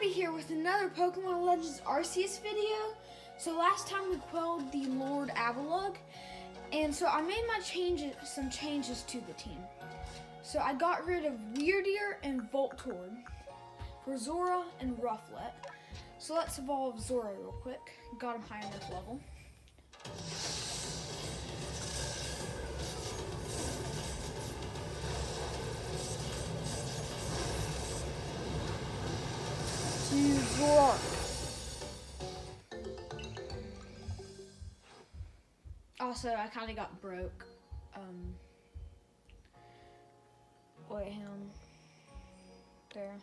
be here with another Pokemon Legends Arceus video. So last time we quelled the Lord Avalugg, and so I made some changes to the team. So I got rid of Weirdier and Voltorb for Zora and Rufflet. So let's evolve Zora real quick. Got him high enough level. To Zora. Also, I kind of got broke. Wait, him. There.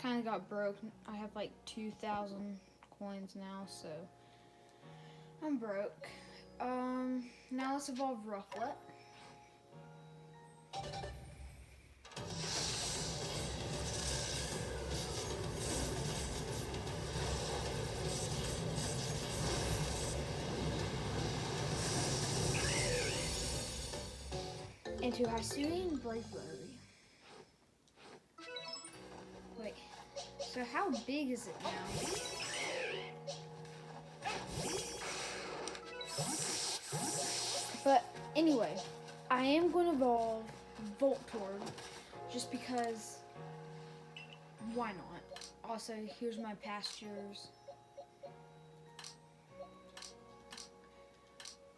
Kind of got broke. I have like 2,000 coins now, so I'm broke. Now let's evolve Rufflet. Into Hisuian Bravery. Wait, so how big is it now? But anyway, I am going to evolve Voltorb just because, why not? Also, here's my pastures.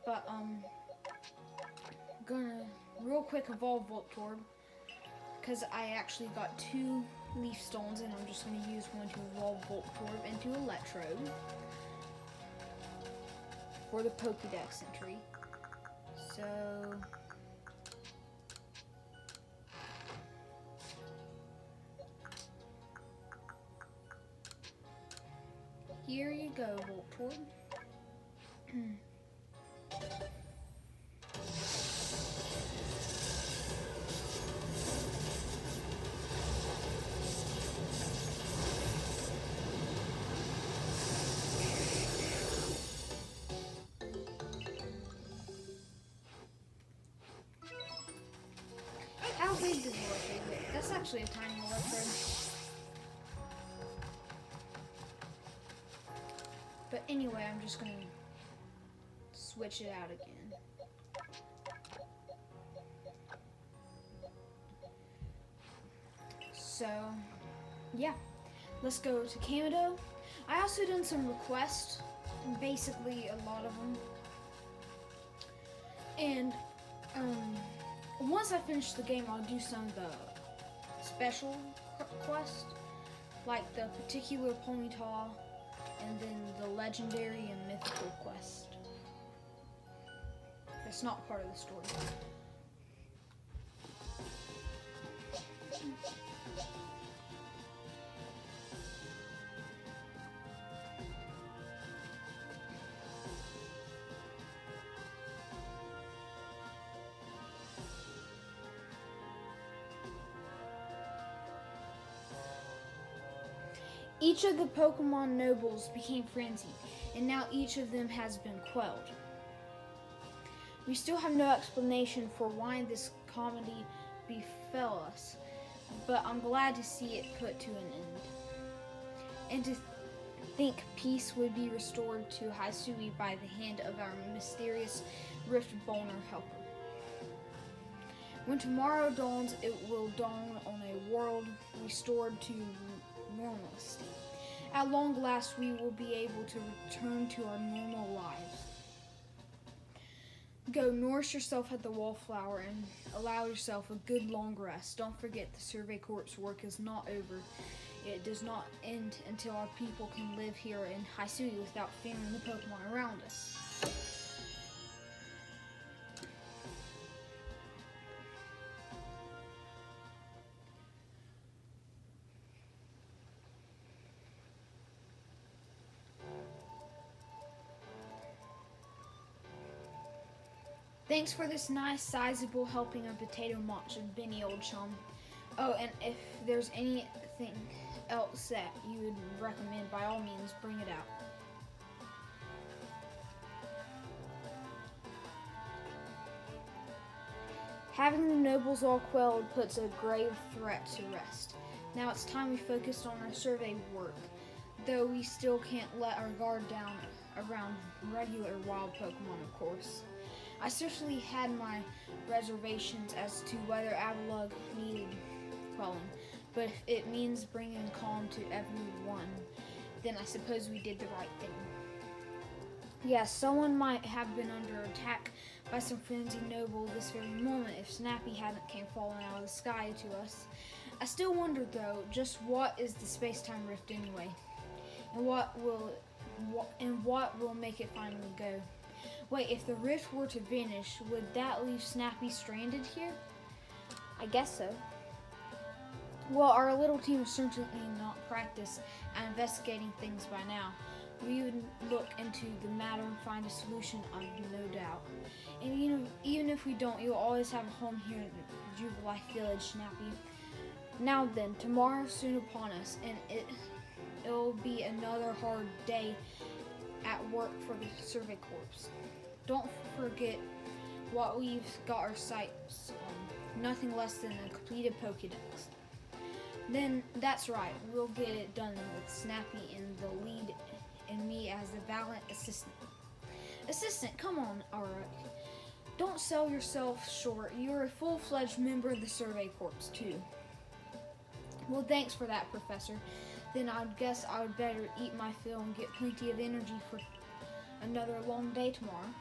But, gonna real quick evolve Voltorb because I actually got 2 leaf stones and I'm just going to use one to evolve Voltorb into Electrode for the Pokédex entry. So here you go, Voltorb. How big does Electrode get? That's actually a tiny Electrode. But anyway, I'm just gonna switch it out again. So, yeah. Let's go to Kanto. I also done some requests, basically a lot of them. And, once I finish the game, I'll do some of the special quests, like the particular Ponyta, and then the legendary and mythical quest. It's not part of the story. Each of the Pokemon nobles became frenzied, and now each of them has been quelled. We still have no explanation for why this calamity befell us, but I'm glad to see it put to an end. And to think peace would be restored to Hisui by the hand of our mysterious Rift Boner helper. When tomorrow dawns, it will dawn on a world restored to normalcy. At long last, we will be able to return to our normal lives. Go nourish yourself at the Wallflower and allow yourself a good long rest. Don't forget the Survey Corps' work is not over. It does not end until our people can live here in Hisui without fearing the Pokemon around us. Thanks for this nice, sizable helping of potato matcha, Benny, old chum. Oh, and if there's anything else that you would recommend, by all means, bring it out. Having the nobles all quelled puts a grave threat to rest. Now it's time we focused on our survey work, though we still can't let our guard down around regular wild Pokemon, of course. I certainly had my reservations as to whether Avalugg needed quelling, but if it means bringing calm to everyone, then I suppose we did the right thing. Yes, someone might have been under attack by some frenzied noble this very moment if Snappy hadn't came falling out of the sky to us. I still wonder, though, just what is the space-time rift anyway, and what will make it finally go. Wait, if the rift were to vanish, would that leave Snappy stranded here? I guess so. Well, our little team is certainly not practiced at investigating things by now. We would look into the matter and find a solution, I've no doubt. And even if we don't, you'll always have a home here in Jubilife Village, Snappy. Now then, tomorrow's soon upon us, and it'll be another hard day at work for the Survey Corps. Don't forget what we've got our sights on. Nothing less than a completed Pokédex. Then, that's right, we'll get it done with Snappy in the lead and me as the valiant assistant. Assistant, come on, alright. Don't sell yourself short. You're a full-fledged member of the Survey Corps, too. Well, thanks for that, Professor. Then I guess I would better eat my fill and get plenty of energy for another long day tomorrow.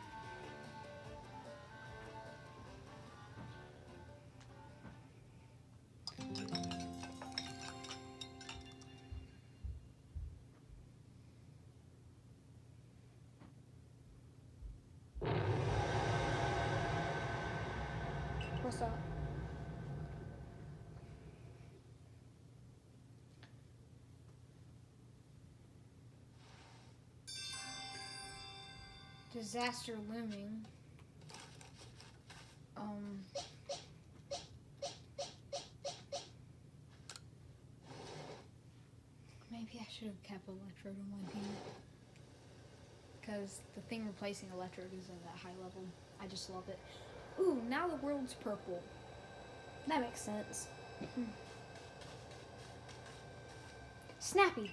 What's up? Disaster looming. Maybe I should have kept Electrode on my team, because the thing replacing Electrode is at that high level. I just love it. Ooh, now the world's purple. That makes sense. Snappy.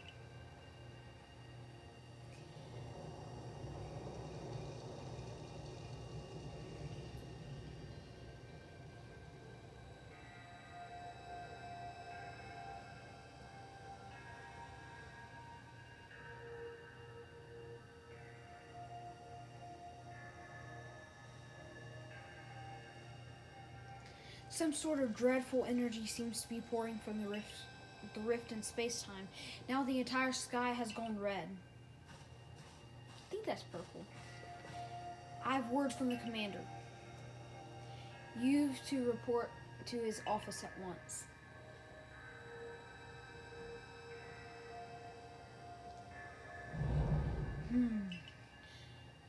Some sort of dreadful energy seems to be pouring from the rift in space-time. Now the entire sky has gone red. I think that's purple. I have word from the commander. You've to report to his office at once.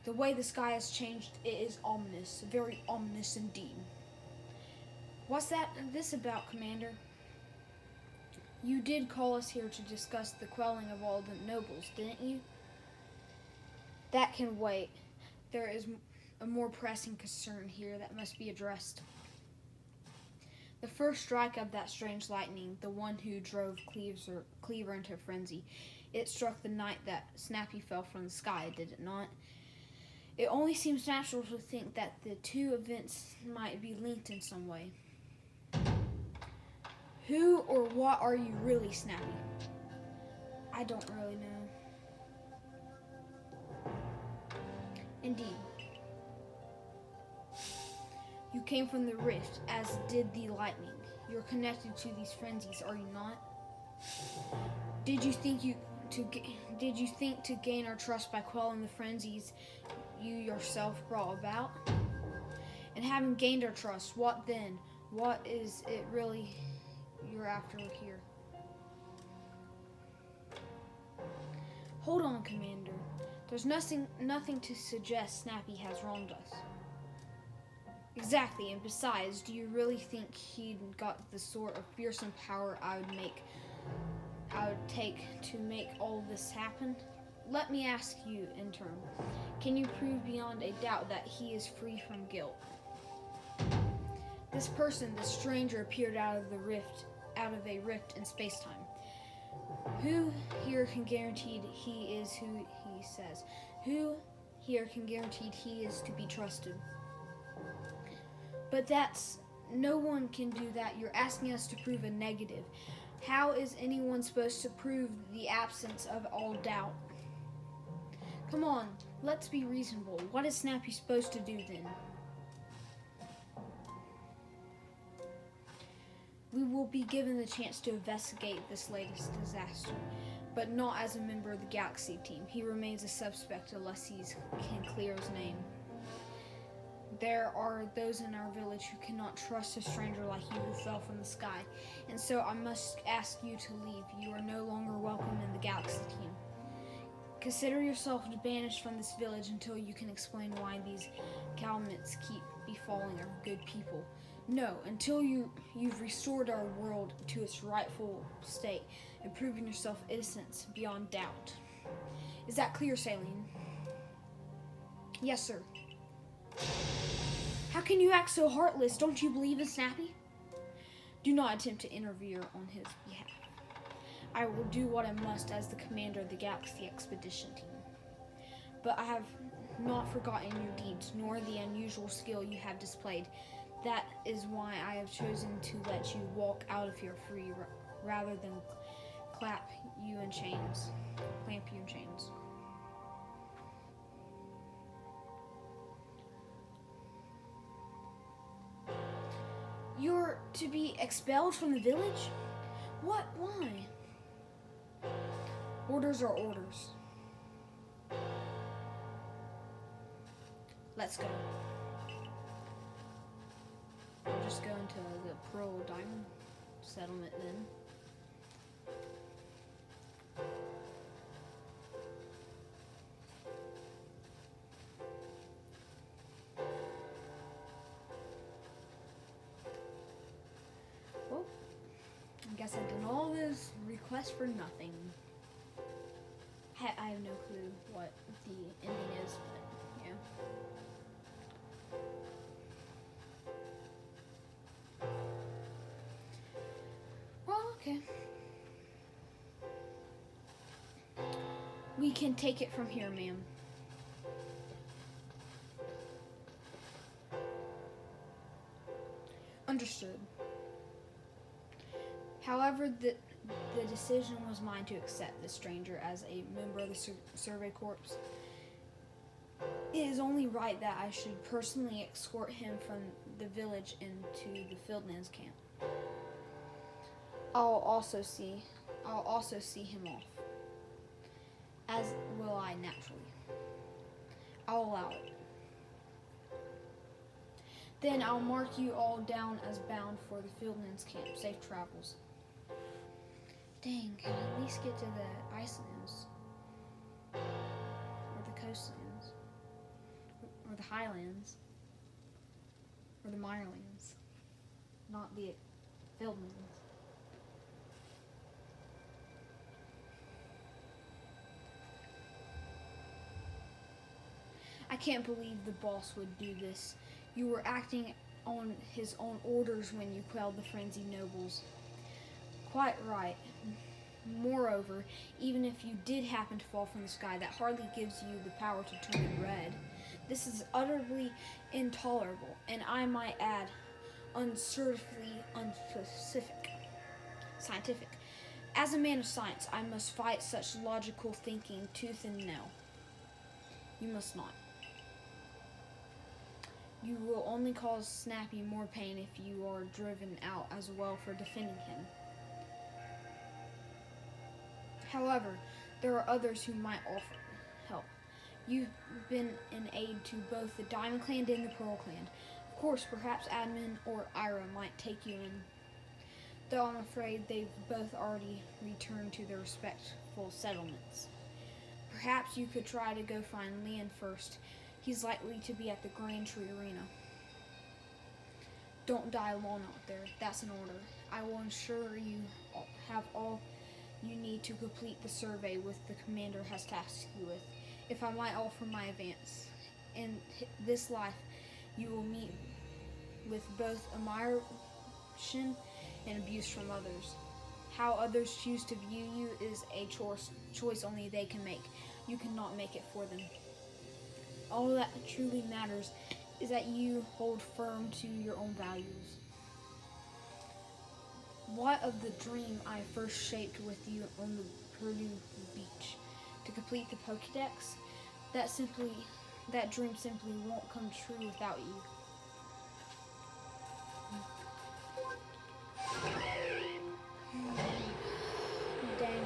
The way the sky has changed, it is ominous. Very ominous indeed. What's this about, Commander? You did call us here to discuss the quelling of all the nobles, didn't you? That can wait. There is a more pressing concern here that must be addressed. The first strike of that strange lightning, the one who drove Cleaver into a frenzy, it struck the night that Snappy fell from the sky, did it not? It only seems natural to think that the two events might be linked in some way. Who or what are you really, Snappy? I don't really know. Indeed. You came from the rift, as did the lightning. You're connected to these frenzies, are you not? Did you think to gain our trust by quelling the frenzies you yourself brought about? And having gained our trust, what then? What is it really you're after here? Hold on, Commander. There's nothing to suggest Snappy has wronged us. Exactly, and besides, do you really think he'd got the sort of fearsome power I would take to make all this happen? Let me ask you in turn. Can you prove beyond a doubt that he is free from guilt? This person, this stranger, appeared out of a rift in space-time. Who here can guarantee he is who he says? Who here can guarantee he is to be trusted? But no one can do that. You're asking us to prove a negative. How is anyone supposed to prove the absence of all doubt? Come on, let's be reasonable. What is Snappy supposed to do then? We will be given the chance to investigate this latest disaster, but not as a member of the Galaxy team. He remains a suspect unless he can clear his name. There are those in our village who cannot trust a stranger like you who fell from the sky, and so I must ask you to leave. You are no longer welcome in the Galaxy team. Consider yourself banished from this village until you can explain why these calamities keep befalling our good people. No, until you've restored our world to its rightful state and proven yourself innocent beyond doubt. Is that clear, Saline? Yes, sir. How can you act so heartless? Don't you believe in Snappy? Do not attempt to interfere on his behalf. I will do what I must as the commander of the Galaxy Expedition Team. But I have not forgotten your deeds, nor the unusual skill you have displayed. That is why I have chosen to let you walk out of here free rather than clamp you in chains. You're to be expelled from the village? What? Why? Orders are orders. Let's go. We'll just go into the Pearl Diamond settlement then. Well, I guess I did all this request for nothing. I have no clue what the ending is, but yeah. Okay. We can take it from here, ma'am. Understood. However, the decision was mine to accept this stranger as a member of the Survey Corps. It is only right that I should personally escort him from the village into the Fieldlands camp. I'll also see him off, as will I naturally. I'll allow it. Then I'll mark you all down as bound for the Fieldlands camp. Safe travels. Dang, can I at least get to the Icelands? Or the coastlands? Or the highlands? Or the Mirelands? Not the Fieldlands. I can't believe the boss would do this. You were acting on his own orders when you quelled the frenzied nobles. Quite right. Moreover, even if you did happen to fall from the sky, that hardly gives you the power to turn it red. This is utterly intolerable, and I might add, uncertainly scientific. As a man of science, I must fight such logical thinking tooth and nail. You must not. You will only cause Snappy more pain if you are driven out as well for defending him. However, there are others who might offer help. You've been an aid to both the Diamond Clan and the Pearl Clan. Of course, perhaps Admin or Ira might take you in, though I'm afraid they've both already returned to their respectful settlements. Perhaps you could try to go find Leon first. He's likely to be at the Grand Tree Arena. Don't die alone out there. That's an order. I will ensure you have all you need to complete the survey with the commander has tasked you with. If I might offer my advance, in this life you will meet with both admiration and abuse from others. How others choose to view you is a choice only they can make. You cannot make it for them. All that truly matters is that you hold firm to your own values. What of the dream I first shaped with you on the Purdue beach? To complete the Pokédex? That dream simply won't come true without you. Dang.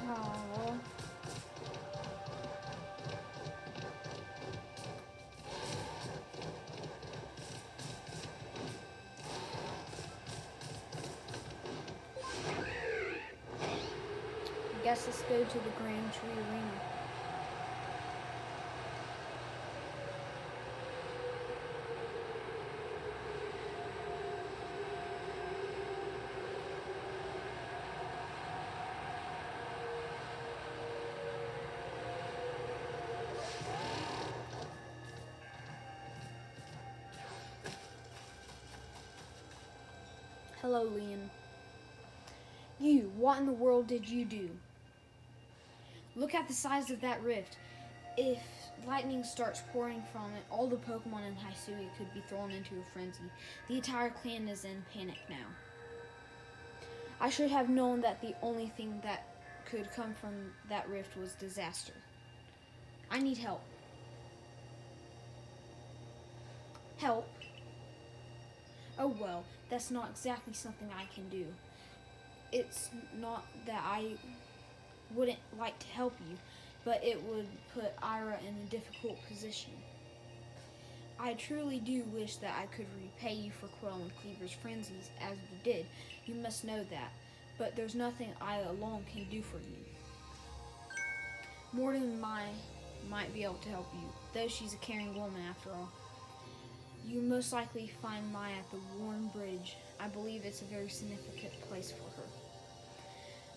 Aww. I guess let's go to the Grand Tree Arena. Hello, Leon. You, what in the world did you do? Look at the size of that rift. If lightning starts pouring from it, all the Pokemon in Hisui could be thrown into a frenzy. The entire clan is in panic now. I should have known that the only thing that could come from that rift was disaster. I need help. Help? Oh well, that's not exactly something I can do. It's not that I wouldn't like to help you, but it would put Ira in a difficult position. I truly do wish that I could repay you for Quill and Cleaver's frenzies as you did. You must know that. But there's nothing I alone can do for you. More than might be able to help you, though she's a caring woman after all. You most likely find Maya at the Warren Bridge. I believe it's a very significant place for her.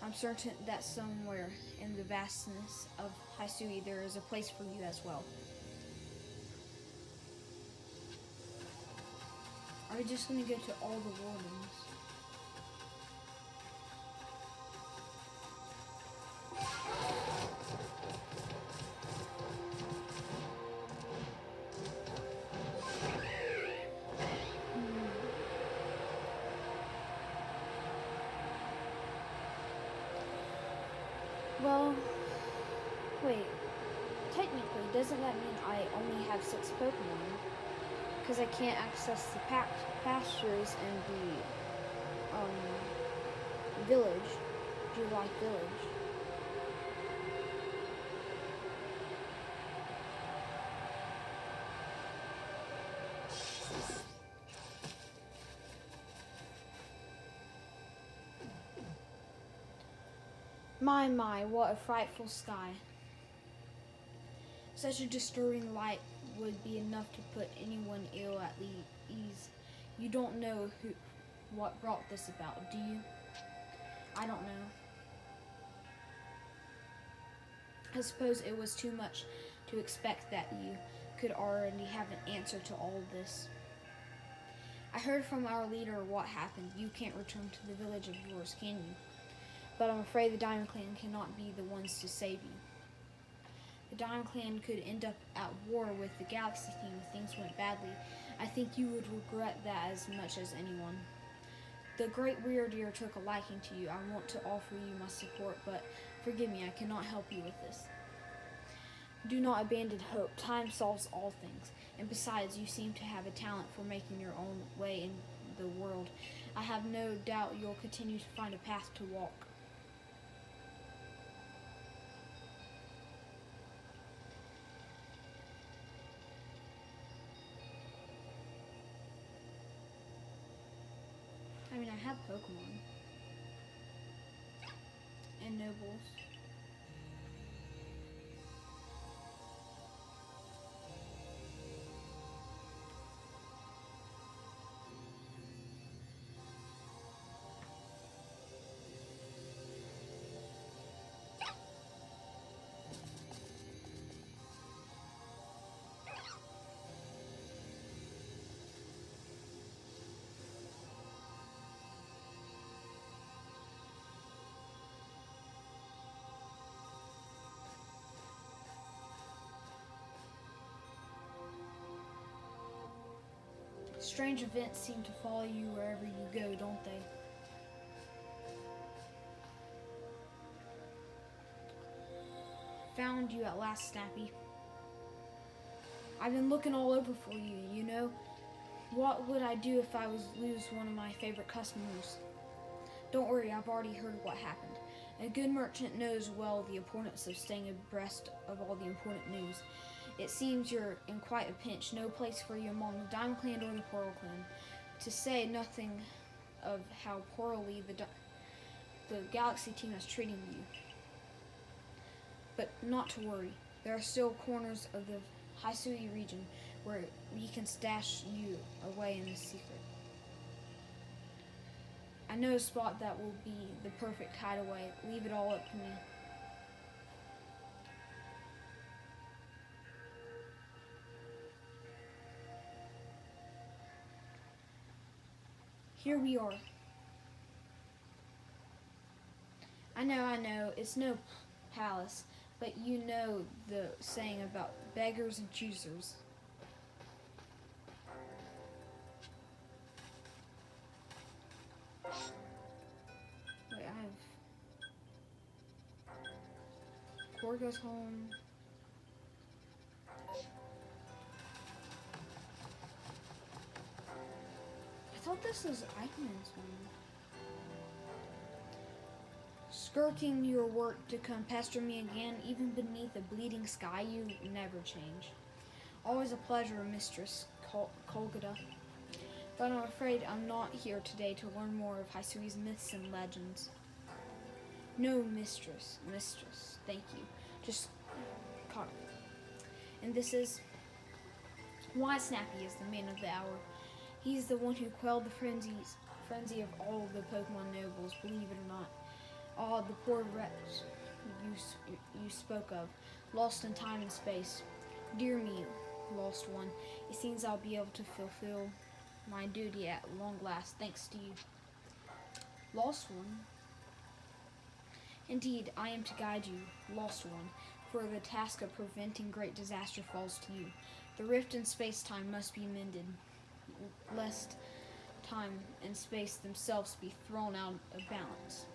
I'm certain that somewhere in the vastness of Hisui there is a place for you as well. Are you just going to go to all the wardens? Well, wait. Technically, doesn't that mean I only have 6 Pokemon? Because I can't access the pastures and the village, July Village. My, what a frightful sky. Such a disturbing light would be enough to put anyone ill at ease. You don't know what brought this about, do you? I don't know. I suppose it was too much to expect that you could already have an answer to all of this. I heard from our leader what happened. You can't return to the village of yours, can you? But I'm afraid the Diamond Clan cannot be the ones to save you. The Diamond Clan could end up at war with the Galaxy Team if things went badly. I think you would regret that as much as anyone. The Great Weirdeer took a liking to you. I want to offer you my support, but forgive me, I cannot help you with this. Do not abandon hope. Time solves all things. And besides, you seem to have a talent for making your own way in the world. I have no doubt you'll continue to find a path to walk. I mean, I have Pokemon. and nobles. Strange events seem to follow you wherever you go, don't they? Found you at last, Snappy. I've been looking all over for you, you know. What would I do if I was lose one of my favorite customers? Don't worry, I've already heard what happened. A good merchant knows well the importance of staying abreast of all the important news. It seems you're in quite a pinch, no place for you among the Diamond Clan or the Coral Clan, to say nothing of how poorly the Galaxy team is treating you. But not to worry, there are still corners of the Hisui region where we can stash you away in the secret. I know a spot that will be the perfect hideaway. Leave it all up to me. Here we are. I know, it's no palace, but you know the saying about beggars and choosers. Wait, I have... Core goes home. I thought this was Eichmann's home. Skirking your work to come pester me again, even beneath a bleeding sky, you never change. Always a pleasure, Mistress Kolgada. But I'm afraid I'm not here today to learn more of Hisui's myths and legends. No, mistress, thank you. Just caught me. And this is why Snappy is the man of the hour. He's the one who quelled the frenzy of all the Pokemon nobles, believe it or not. All the poor wretch you spoke of, lost in time and space. Dear me, lost one, it seems I'll be able to fulfill my duty at long last, thanks to you. Lost one? Indeed, I am to guide you, lost one, for the task of preventing great disaster falls to you. The rift in space-time must be mended, lest time and space themselves be thrown out of balance.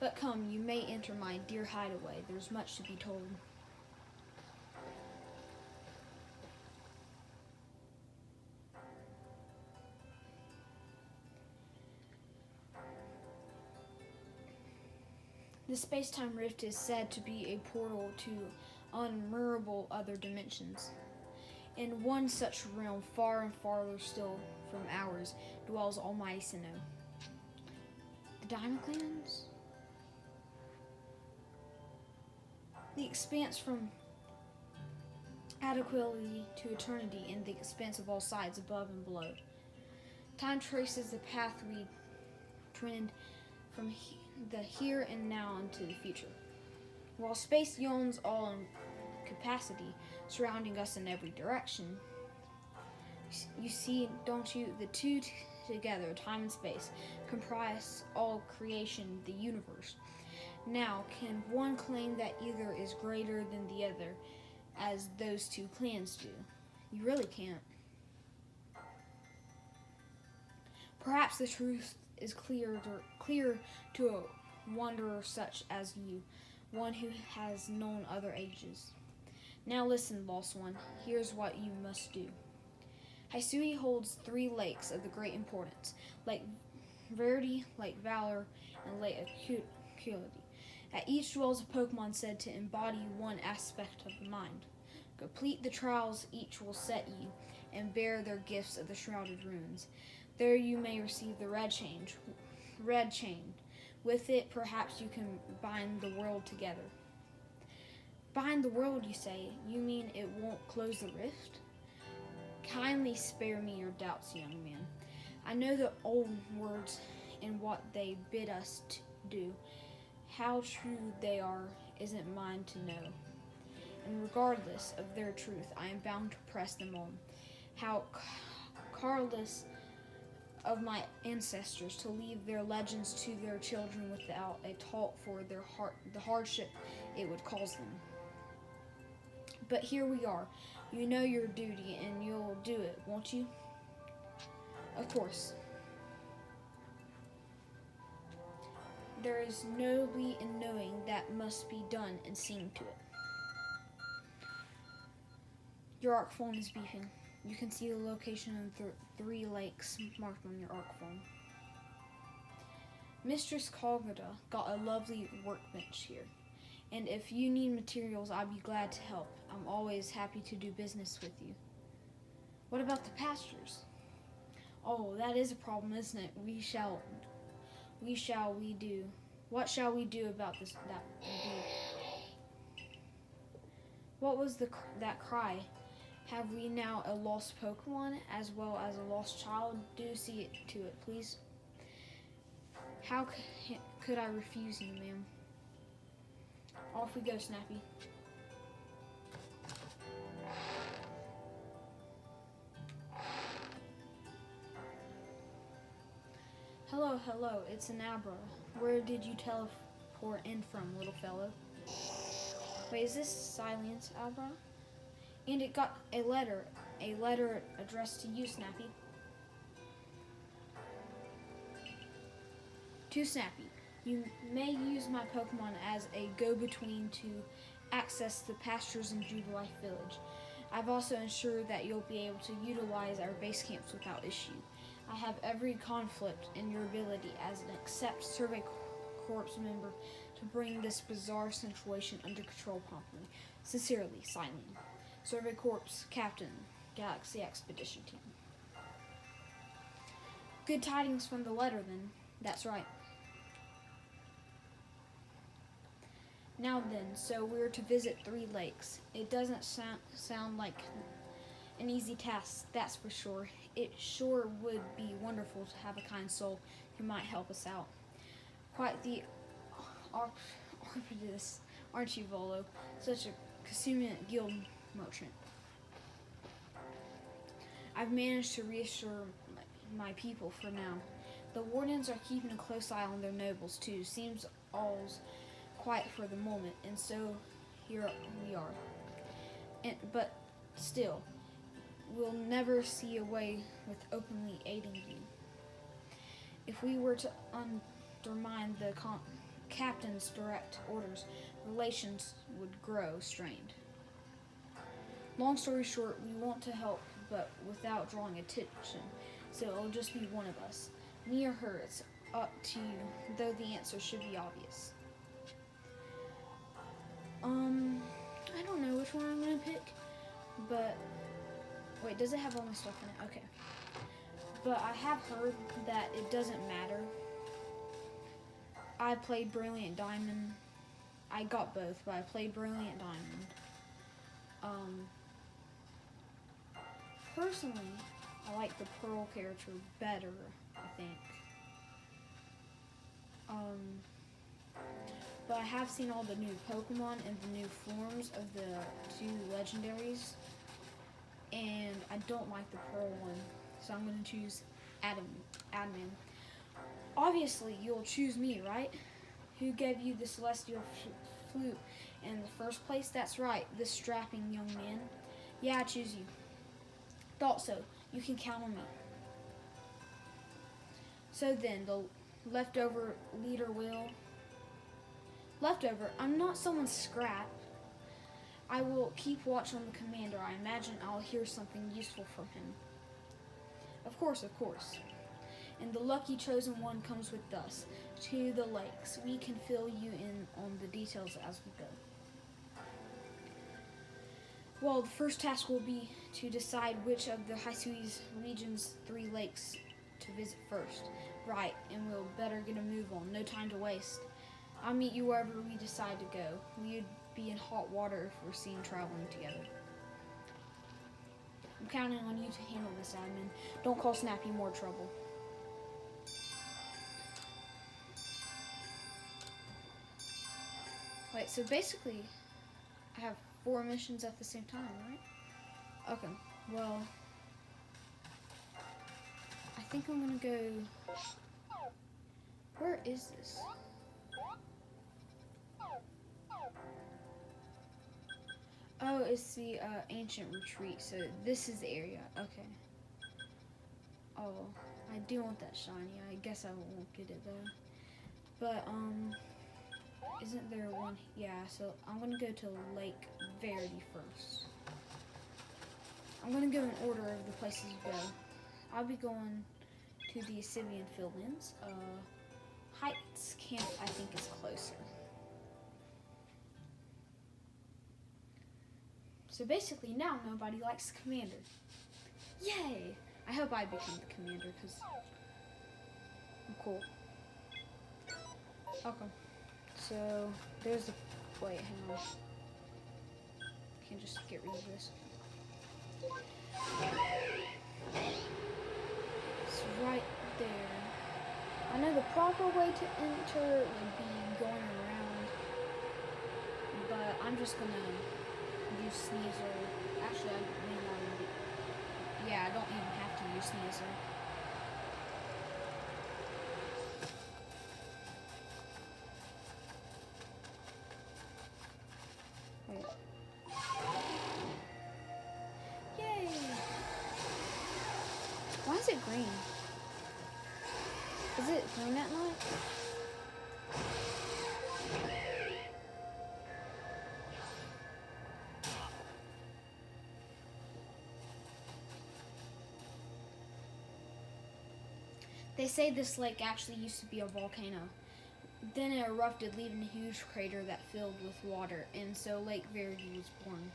But come, you may enter my dear hideaway. There's much to be told. The space-time rift is said to be a portal to unmirable other dimensions. In one such realm, far and farther still from ours, dwells Almighty Sinnoh. The Diamond Clans? The expanse from adequately to eternity in the expanse of all sides, above and below. Time traces the path we trend from the here and now into the future. While space yawns all in capacity, surrounding us in every direction, you see, don't you, the two together, time and space, comprise all creation, the universe. Now, can one claim that either is greater than the other, as those two clans do? You really can't. Perhaps the truth is clear to a wanderer such as you, one who has known other ages. Now listen, lost one, here's what you must do. Hisui holds 3 lakes of the great importance, Lake Verity, Lake Valor, and Lake Acuity. At each dwells a Pokemon said to embody one aspect of the mind. Complete the trials each will set you, and bear their gifts of the Shrouded Runes. There you may receive the red chain, With it, perhaps you can bind the world together. Bind the world, you say? You mean it won't close the rift? Kindly spare me your doubts, young man. I know the old words and what they bid us to do. How true they are isn't mine to know. And regardless of their truth, I am bound to press them on. How careless of my ancestors to leave their legends to their children without a thought for the hardship it would cause them. But here we are. You know your duty, and you'll do it, won't you? Of course. There is nobly in knowing that must be done and seeing to it. Your arc phone is beeping. You can see the location of the 3 lakes marked on your arc phone. Mistress Kogada got a lovely workbench here. And if you need materials, I'd be glad to help. I'm always happy to do business with you. What about the pastures? Oh, that is a problem, isn't it? What shall we do about this? That indeed. What was that cry? Have we now a lost Pokemon as well as a lost child? Do see it to it, please. How could I refuse you, ma'am? Off we go, Snappy. Hello, it's an Abra. Where did you teleport in from, little fellow? Wait, is this Silence, Abra? And it got a letter addressed to you, Snappy. To Snappy, you may use my Pokemon as a go-between to access the pastures in Jubilife Village. I've also ensured that you'll be able to utilize our base camps without issue. I have every confidence in your ability as an accepted Survey Corps member to bring this bizarre situation under control promptly. Sincerely, Silene. Survey Corps Captain, Galaxy Expedition Team. Good tidings from the letter, then. That's right. Now then, so we're to visit 3 lakes. It doesn't sound like an easy task, that's for sure. It sure would be wonderful to have a kind soul who might help us out. Quite the arpidus, aren't you, Volo? Such a consummate guild merchant. I've managed to reassure my people for now. The wardens are keeping a close eye on their nobles, too. Seems all's quiet for the moment, and so here we are. But still, we'll never see a way with openly aiding you. If we were to undermine the captain's direct orders, relations would grow strained. Long story short, we want to help, but without drawing attention, so it'll just be one of us. Me or her, it's up to you, though the answer should be obvious. I don't know which one I'm going to pick, but... Wait, does it have all my stuff in it? Okay. But I have heard that it doesn't matter. I played Brilliant Diamond. I got both, but I played Brilliant Diamond. Personally, I like the Pearl character better, I think. But I have seen all the new Pokemon and the new forms of the 2 legendaries. And I don't like the Pearl one, so I'm going to choose Admin. Obviously, you'll choose me, right? Who gave you the Celestial Flute in the first place? That's right, this strapping young man. Yeah, I choose you. Thought so. You can count on me. So then, the leftover leader will... Leftover? I'm not someone's scrap. I will keep watch on the commander. I imagine I'll hear something useful from him. Of course. And the lucky chosen one comes with us to the lakes. We can fill you in on the details as we go. Well, the first task will be to decide which of the Hisui region's 3 lakes to visit first. Right, and we'll better get a move on. No time to waste. I'll meet you wherever we decide to go. We'd be in hot water if we're seen traveling together. I'm counting on you to handle this, admin. Don't cause Snappy more trouble. Wait, so basically, I have 4 missions at the same time, right? Okay, well, I think I'm gonna go... Where is this? Oh, it's the ancient retreat, so this is the area. Okay. Oh, I do want that shiny. I guess I won't get it though. But, isn't there one? Yeah, so I'm gonna go to Lake Verity first. I'm gonna go in order of the places you go. I'll be going to the Sibian Fieldlands. Heights Camp, I think, is closer. So basically now nobody likes the commander. Yay! I hope I become the commander because I'm cool. Okay. So there's the... Wait, hang on. Can't just get rid of this. It's right there. I know the proper way to enter would be going around, but I'm just gonna use Sneasel. Actually, I may not even be... Yeah, I don't even have to use Sneasel. Wait. Yay! Why is it green? Is it green at night? They say this lake actually used to be a volcano. Then it erupted, leaving a huge crater that filled with water, and so Lake Verity was born.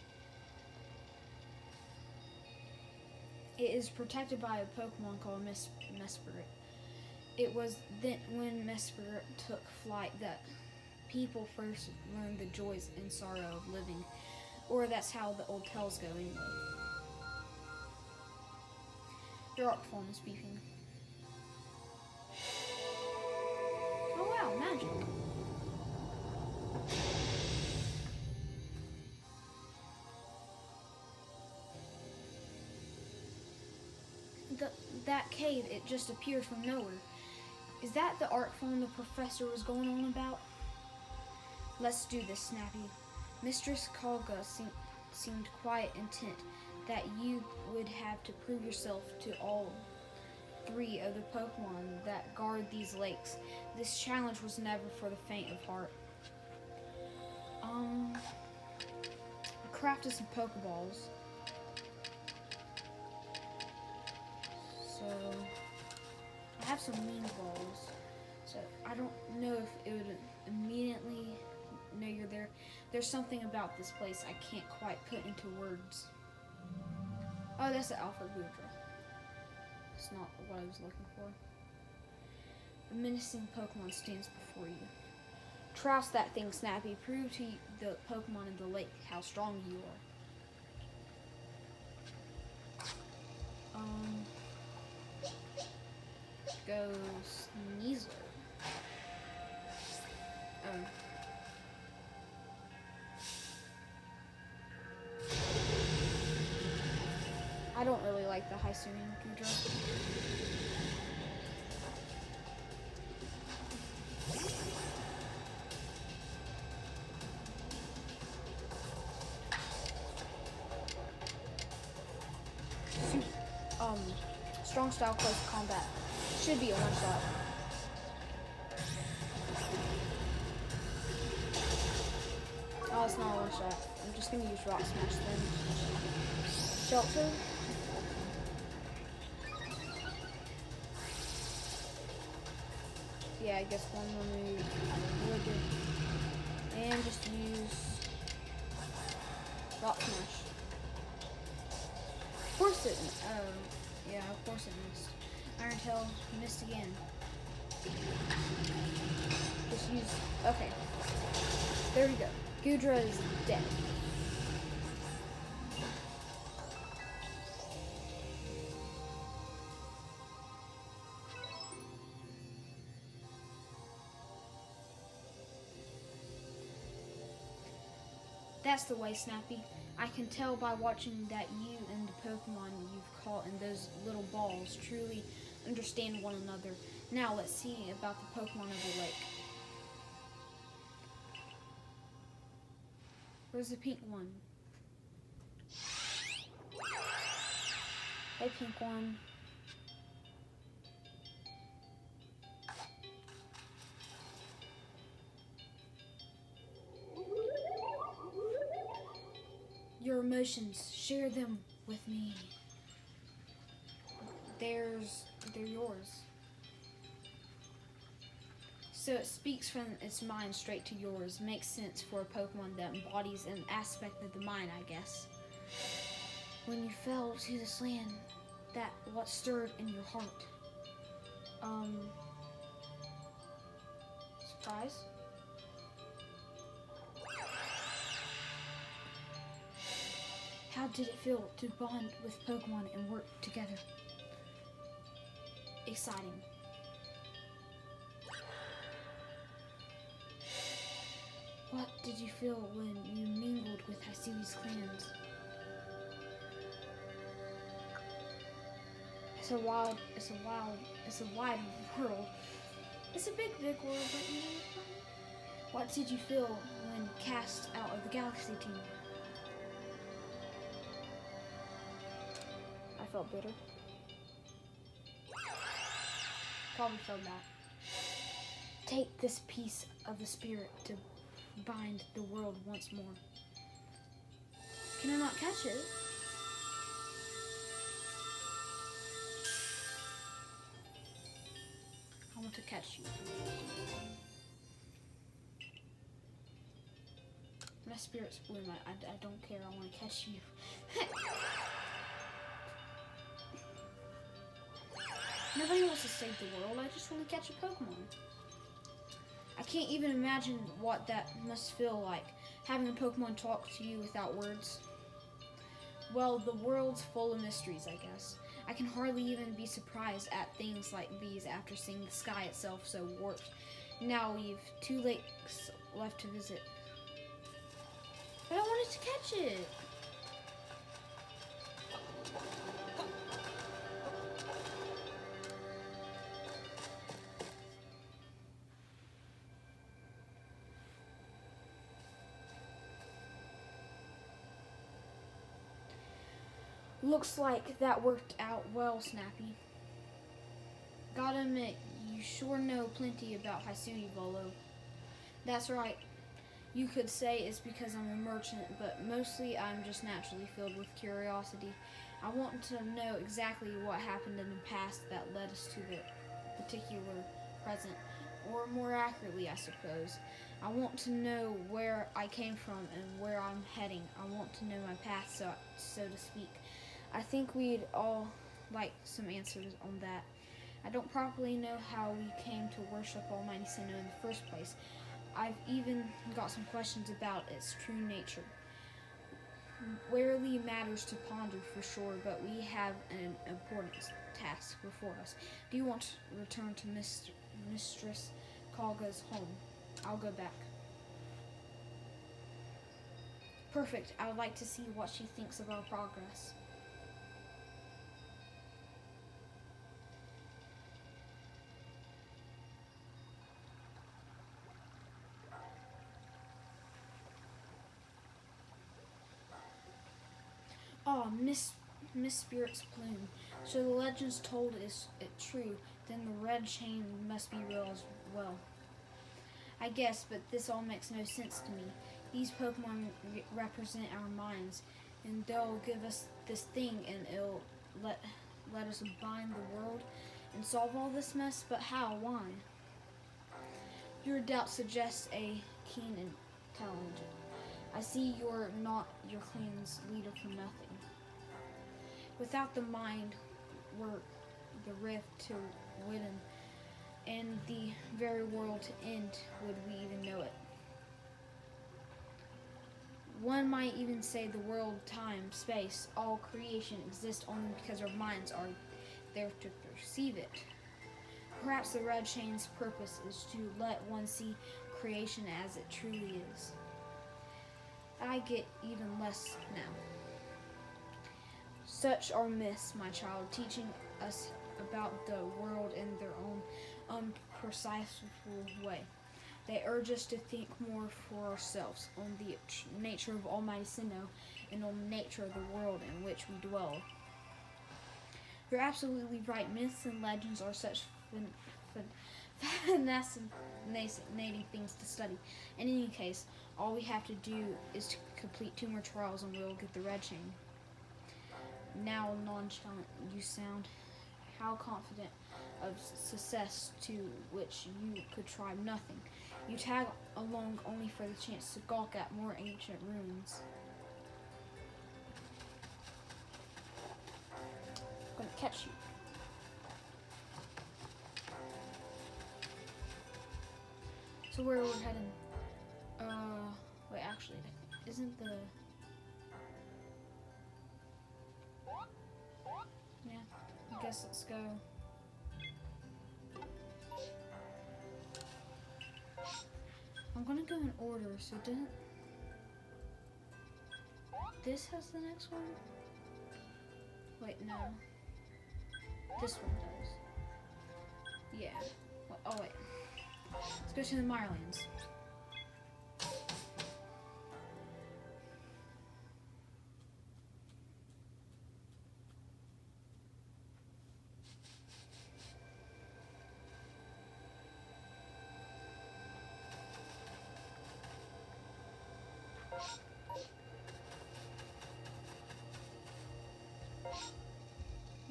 It is protected by a Pokemon called Mesprit. It was then when Mesprit took flight that people first learned the joys and sorrow of living. Or that's how the old tales go anyway. Your Arc phone is beeping. Oh wow, magic. That cave, it just appeared from nowhere. Is that the art form the professor was going on about? Let's do this, Snappy. Mistress Kalga seemed quite intent that you would have to prove yourself to all 3 of the Pokemon that guard these lakes. This challenge was never for the faint of heart. I crafted some Pokeballs. So, I have some Mean Balls. So, I don't know if it would immediately know you're there. There's something about this place I can't quite put into words. Oh, that's the Alpha Gudra. That's not what I was looking for. A menacing Pokemon stands before you. Trouse that thing, Snappy. Prove to the Pokemon in the lake how strong you are. Go Sneasel. Oh. I don't really like the Hisuian Gudra. Strong style close combat. Should be a one-shot. Oh, it's not a one-shot. I'm just gonna use Rock Smash then. Shelter. Yeah, I guess one more move would do. And just use Rock Smash. Of course it, yeah, of course it missed. Iron Tail missed again. Just use. Okay. There we go. Gudra is dead. That's the way, Snappy. I can tell by watching that you and the Pokemon you've caught in those little balls truly understand one another. Now let's see about the Pokemon of the lake. Where's the pink one? Hey, pink one. Your emotions, share them with me. They're yours. So it speaks from its mind straight to yours. Makes sense for a Pokemon that embodies an aspect of the mind, I guess. When you fell to this land, that what stirred in your heart? Surprise? How did it feel to bond with Pokemon and work together? Exciting. What did you feel when you mingled with Hisui's clans? It's a wide world. It's a big world, but you know. What did you feel when cast out of the Galaxy team? I felt bitter. Probably felt that. Take this piece of the spirit to bind the world once more. Can I not catch it? I want to catch you. My spirit's bloom. I don't care. I want to catch you. Nobody wants to save the world. I just want to catch a Pokemon. I can't even imagine what that must feel like, having a Pokemon talk to you without words. Well, the world's full of mysteries, I guess. I can hardly even be surprised at things like these after seeing the sky itself so warped. Now we've 2 lakes left to visit. But I wanted to catch it. Looks like that worked out well, Snappy. Gotta admit, you sure know plenty about Hisui, Volo. That's right. You could say it's because I'm a merchant, but mostly I'm just naturally filled with curiosity. I want to know exactly what happened in the past that led us to the particular present. Or more accurately, I suppose. I want to know where I came from and where I'm heading. I want to know my path, so to speak. I think we'd all like some answers on that. I don't properly know how we came to worship Almighty Sinnoh in the first place. I've even got some questions about its true nature. Rarely matters to ponder for sure, but we have an important task before us. Do you want to return to Mistress Kagha's home? I'll go back. Perfect. I would like to see what she thinks of our progress. Oh, Miss Spirit's plume. So the legends told us it true, then the red chain must be real as well. I guess, but this all makes no sense to me. These Pokemon represent our minds, and they'll give us this thing, and it'll let us bind the world and solve all this mess. But how? Why? Your doubt suggests a keen intelligence. I see you're not your clan's leader for nothing. Without the mind work, the rift to widen, and the very world to end would we even know it. One might even say the world, time, space, all creation exists only because our minds are there to perceive it. Perhaps the red chain's purpose is to let one see creation as it truly is. I get even less now. Such are myths, my child, teaching us about the world in their own unperceptible way. They urge us to think more for ourselves on the nature of Almighty Sinnoh and on the nature of the world in which we dwell. You're absolutely right. Myths and legends are such fascinating things to study. In any case, all we have to do is to complete 2 more trials and we'll get the red chain. Now nonchalant you sound. How confident of success to which you could try nothing. You tag along only for the chance to gawk at more ancient ruins. I'm gonna catch you. So where we're heading? Wait, actually, isn't the... Yeah, I guess let's go. I'm gonna go in order, so didn't... This has the next one? Wait, no. This one does. Yeah. Oh, wait. Let's go to the Mirelands.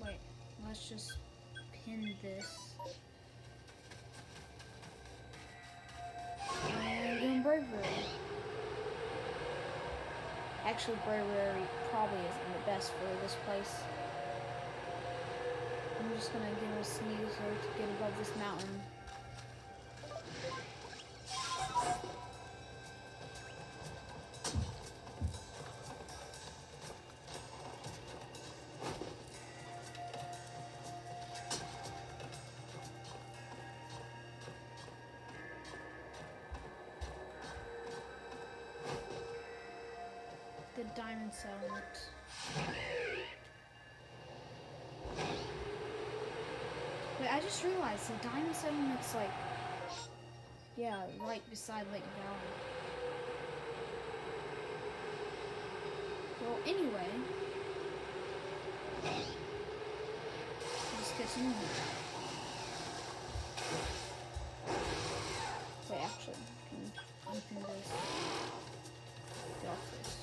Wait, let's just pin this. And doing bravery. Actually, bravery probably isn't the best for this place. I'm just gonna get a sneeze to get above this mountain. The diamond settlement. Wait, I just realized the diamond settlement's like, yeah, right beside Lake Valley. Well, anyway, just continue. Wait, actually, can you unpin this? Get off this.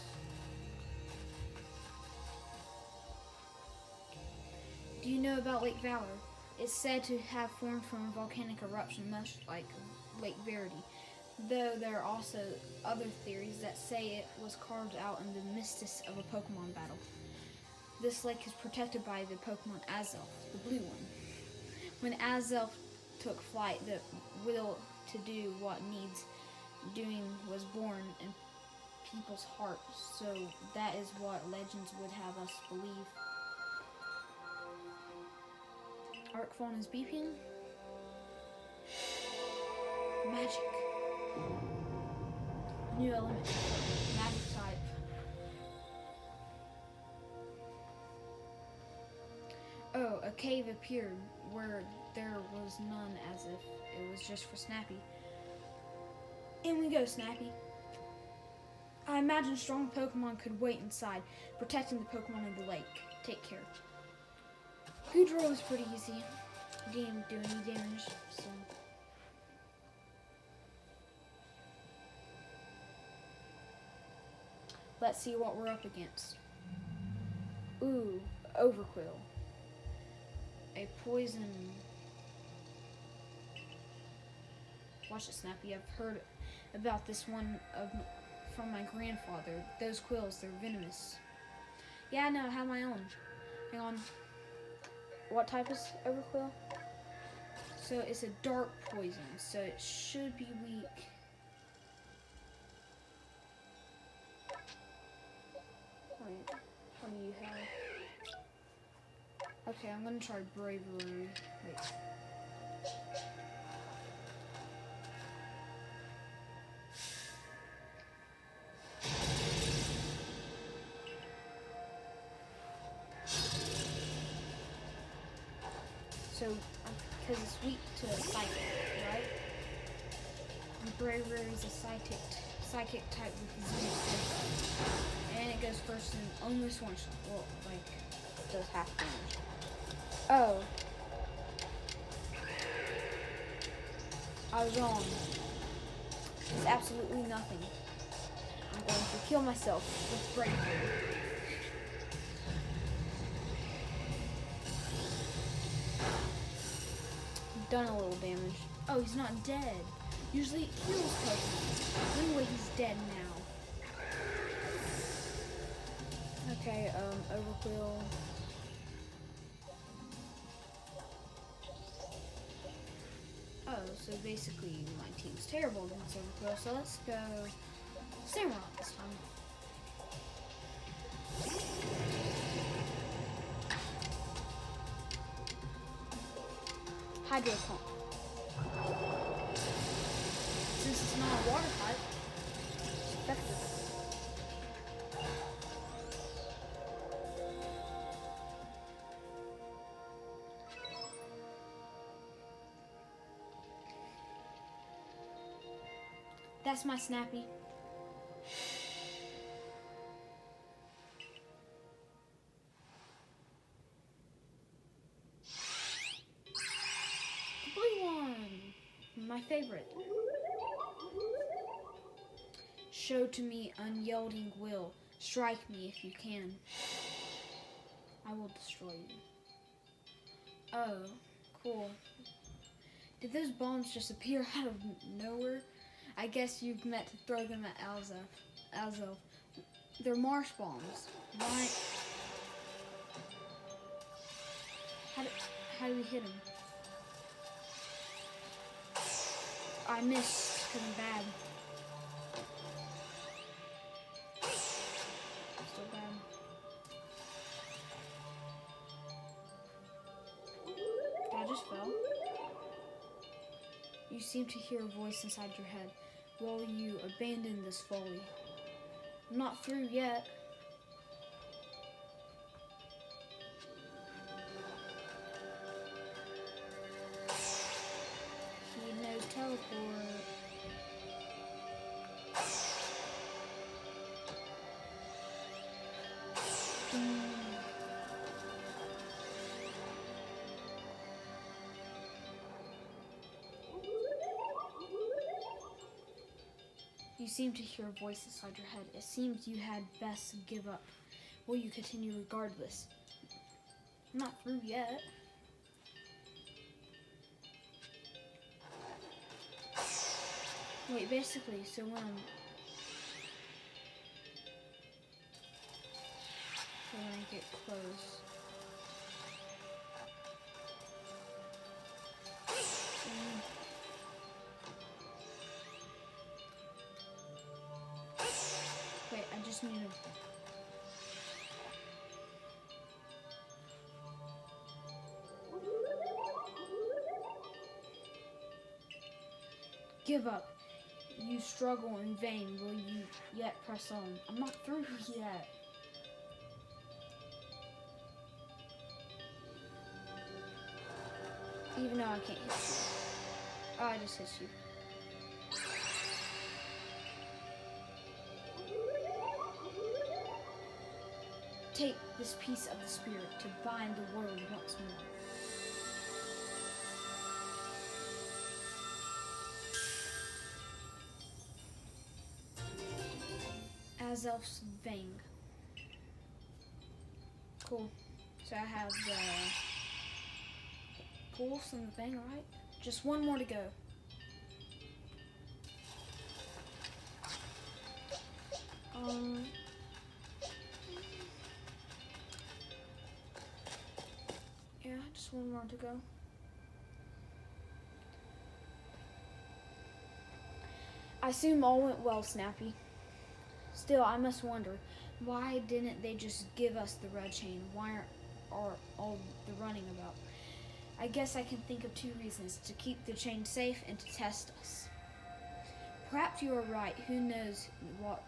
Do you know about Lake Valor? It's said to have formed from a volcanic eruption, much like Lake Verity, though there are also other theories that say it was carved out in the midst of a Pokemon battle. This lake is protected by the Pokemon Azelf, the blue one. When Azelf took flight, the will to do what needs doing was born in people's hearts, so that is what legends would have us believe. Arc phone is beeping. Magic. New element. Magic type. Oh, a cave appeared where there was none, as if it was just for Snappy. In we go, Snappy. I imagine strong Pokemon could wait inside, protecting the Pokemon in the lake. Take care. Goudreau was pretty easy. Didn't do any damage, so. Let's see what we're up against. Ooh, Overquill. A poison. Watch it, Snappy. I've heard about this one from my grandfather. Those quills, they're venomous. Yeah, I know, I have my own. Hang on. What type is Overquill? So it's a dark poison, so it should be weak. Wait, what do you have? Okay, I'm gonna try bravery. Wait. So, because it's weak to psychic, right? And bravery is a psychic type with Z, and it goes first in almost one shot. Well, like, it does half damage. Oh. I was wrong. It's absolutely nothing. I'm going to kill myself with bravery. Done a little damage. Oh, he's not dead. Usually it kills Pokemon. Anyway, he's dead now. Okay, Overkill. Oh, so basically my team's terrible against Overkill, so let's go Samurai this time. Hydro Pump. Since it's not a water type, it's effective. That's my Snappy. The blue one, my favorite. Show to me unyielding will. Strike me if you can. I will destroy you. Oh, cool. Did those bombs just appear out of nowhere? I guess you meant to throw them at Alzelf. They're marsh bombs. Why? How do we hit him? I missed because I'm bad. I'm still bad. I just fell. You seem to hear a voice inside your head. Will you abandon this folly? I'm not through yet. He knows teleport. You seem to hear a voice inside your head. It seems you had best give up. Will you continue regardless? I'm not through yet. Wait, basically, so when I get close. Wait, I just need to... Give up. You struggle in vain. Will you yet press on? I'm not through yet. Even though I can't hit you. Oh, I just hit you. Take this piece of the spirit to bind the world once more. Azelf's Vang. Cool. So I have the Pulse and the Vang, right? Just one more to go. Yeah, just one more to go. I assume all went well, Snappy. Still, I must wonder, why didn't they just give us the red chain? Why are all the running about? I guess I can think of 2 reasons: to keep the chain safe and to test us. Perhaps you are right. Who knows what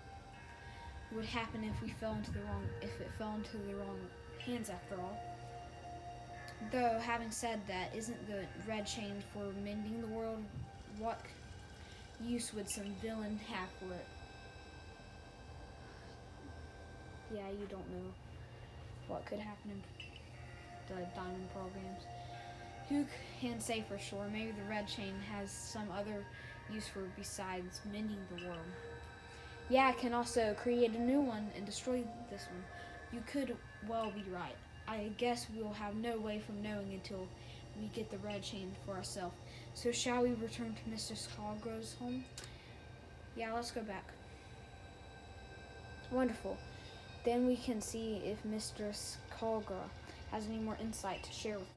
would happen if it fell into the wrong hands after all. Though, having said that, isn't the red chain for mending the world? What use would some villain have for it? Yeah, you don't know what could happen in the diamond programs. Who can say for sure? Maybe the red chain has some other use for it besides mending the world. Yeah, it can also create a new one and destroy this one. You could well be right. I guess we'll have no way from knowing until we get the red chain for ourselves. So shall we return to Mr. Skullgrove's home? Yeah, let's go back. Wonderful. Then we can see if Mr. Skullgrove has any more insight to share with us.